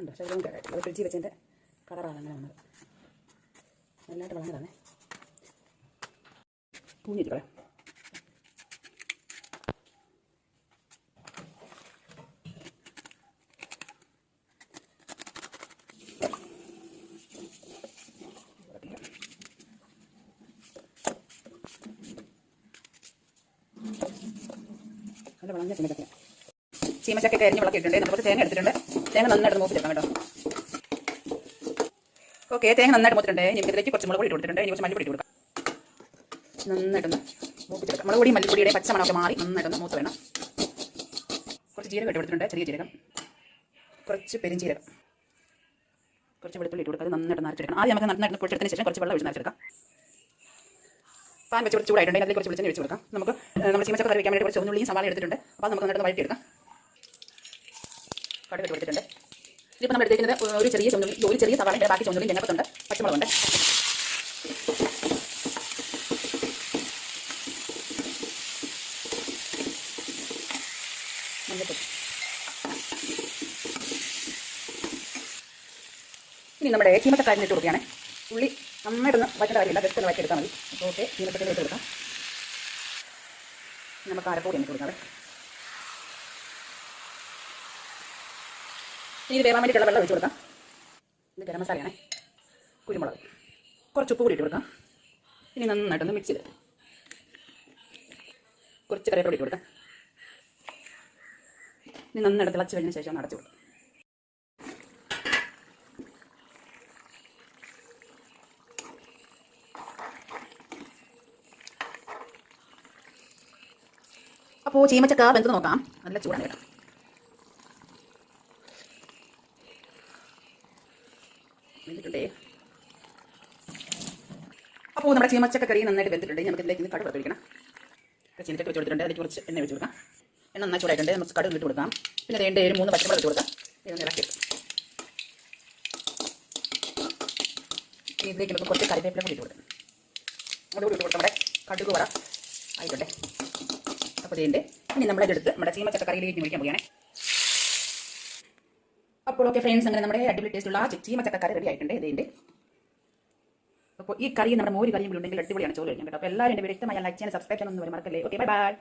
ഉണ്ട്. ശരീരം കേടായിട്ട് അത് ഫ്രിഡ്ജിൽ വെച്ചതിൻ്റെ കളറാണ് അങ്ങനെ വന്നത്. നല്ലതായിട്ട് വളർന്നതാണ്. പൂഞ്ഞിട്ട് കളയാം. നല്ല വളഞ്ഞ ചീമച്ചക്ക. ചീമച്ചക്ക അരിഞ്ഞ് വിളക്കിയിട്ടുണ്ട്. നമ്മൾ കുറച്ച് തേങ്ങ എടുത്തിട്ടുണ്ട്. തേങ്ങ നന്നായിട്ട് മൂപ്പിച്ചെടുക്കാം കേട്ടോ. ഓക്കെ, തേങ്ങ നന്നായിട്ട് മൂത്തിട്ടുണ്ട്. ഇനി ഇതിലേക്ക് കുറച്ച് മുളക് പൊടി ഇട്ട് കൊടുത്തിട്ടുണ്ട്. ഇനി കുറച്ച് മല്ലിപ്പൊടി ഇട്ട് കൊടുക്കാം. നന്നായിട്ടൊന്ന് മൂപ്പിച്ചെടുക്കാം. മുളക് പൊടി മല്ലിപ്പൊടിയുടെ പച്ചമണമൊക്കെ മാറി നന്നായിട്ടൊന്ന് മൂത്ത് വേണം. കുറച്ച് ജീരകം ഇട്ട് കൊടുത്തിട്ടുണ്ട്. ചെറിയ ജീരകം, കുറച്ച് പെരിഞ്ചീരകം, കുറച്ച് വെളുത്തുള്ളി ഇട്ട് കൊടുക്കുക. അത് നന്നായിട്ട് നരച്ചെടുക്കണം. ആദ്യം നമുക്ക് നന്നായിട്ട് പൊടിച്ചെടുത്തതിന് ശേഷം കുറച്ച് വെള്ളം ഒഴിച്ച് നരച്ചെടുക്കാം. പാൻ വെച്ച് കുറച്ച് ചൂടായിട്ടുണ്ട്. അതിലേക്ക് കുറച്ച് വെളിച്ചെണ്ണ ഒഴിച്ച് കൊടുക്കാം. നമുക്ക് നമ്മൾ ചീമച്ചക്ക കറി വയ്ക്കാൻ വേണ്ടി കുറച്ച് ചുവന്നുള്ളിയും സവാള എടുത്തിട്ടുണ്ട്. അപ്പോൾ നമുക്ക് നന്നായിട്ട് വഴറ്റിയെടുക്കാം. കടുക് ഇട്ട് കൊടുത്തിട്ടുണ്ട്. ഇതിപ്പോൾ നമ്മൾ എടുത്തിരിക്കുന്നത് ഒരു ചെറിയ ചുവന്നുള്ളി, ഒരു ചെറിയ സവാളയുടെ ബാക്കി ചുവന്നുള്ളി തേങ്ങപ്പത്തുണ്ട്, പച്ചമുളകുണ്ട്. മഞ്ഞൾപ്പൊടി. ഇനി നമ്മുടെ ചീമച്ചക്കാരിന് ഇട്ട് കൊടുക്കുകയാണ്. ഉള്ളി നന്നായിട്ടൊന്ന് വറ്റേണ്ട കാര്യമില്ല, ജസ്റ്റ് ഒന്ന് വറ്റെടുത്താൽ മതി. അപ്പോൾ ഓക്കെ, ചീമച്ചക്കയിൽ ഇട്ട് കൊടുക്കാം. നമുക്ക് അരപ്പൊടി ഇട്ട് കൊടുക്കാം. ഇത് വേവാൻ വേണ്ടിയിട്ടുള്ള വെള്ളം ഒഴിച്ച് കൊടുക്കാം. ഇത് ഗരം മസാലയാണ്. കുരുമുളക്, കുറച്ച് ഉപ്പ് കൂടി ഇട്ട് കൊടുക്കാം. ഇനി നന്നായിട്ടൊന്ന് മിക്സ് ചെയ്ത് കുറച്ച് കറിവേപ്പില ഇട്ട് കൊടുക്കാം. ഇനി നന്നായിട്ട് തിളച്ച് കഴിഞ്ഞ ശേഷം അടച്ചു കൊടുക്കാം. അപ്പോൾ ചീമച്ചക്ക വെന്ത് നോക്കാം. നല്ല ചൂടാണ് കേട്ടോ. വെന്തിട്ടുണ്ടേ. അപ്പോൾ നമ്മുടെ ചീമച്ചക്ക കറി നന്നായിട്ട് വെന്തിട്ടുണ്ട്. നമുക്ക് ഇതിലേക്ക് കടുക് വറുത്തൊഴിക്കണം. ചീനച്ചക്ക വെച്ച് കൊടുത്തിട്ടുണ്ട്. അതിലേക്ക് കുറച്ച് എണ്ണ വെച്ച് കൊടുക്കാം. എണ്ണ നന്നായി ചൂടായിട്ടുണ്ട്. നമുക്ക് കടുക് ഇട്ട് കൊടുക്കാം. പിന്നെ വേണ്ട ഒരു 3 പച്ചമുളക് ഇട്ട് കൊടുക്കാം. ഇതൊന്ന് ഇളക്കി ഇതിലേക്ക് നമുക്ക് കുറച്ച് കറിവേപ്പില കൂടി ഇട്ട് കൊടുക്കാം. അതുകൂടി ഇട്ട് കൊടുക്കാം. നമ്മുടെ കടുക് വറ ആയിക്കോട്ടെ. അപ്പോൾ ഇതിൻ്റെ ഇനി നമ്മളെടുത്ത് നമ്മുടെ ചീമച്ചക്ക കറിയിലേക്ക് ഒഴിക്കാൻ പോവുകയാണ്. അപ്പോൾ ഓക്കെ ഫ്രണ്ട്സ്, അങ്ങനെ നമ്മുടെ അടിപൊളി ടേസ്റ്റുള്ള ചീമച്ചക്ക കറി റെഡി ആയിട്ടുണ്ട്. ഇതിൻ്റെ അപ്പോൾ ഈ കറി നമ്മുടെ മോര് കറിയും കൂടി ഉണ്ടെങ്കിൽ അടിപൊളിയാണ് ചോറ് കഴിക്കാൻ കേട്ടോ. അപ്പോൾ എല്ലാവരും എൻ്റെ വ്യക്തമായ ലൈക്ക് ചെയ്യാൻ സബ്സ്ക്രൈബ് ചെയ്യാൻ ഒന്നും മറക്കല്ലേ. Okay, bye bye.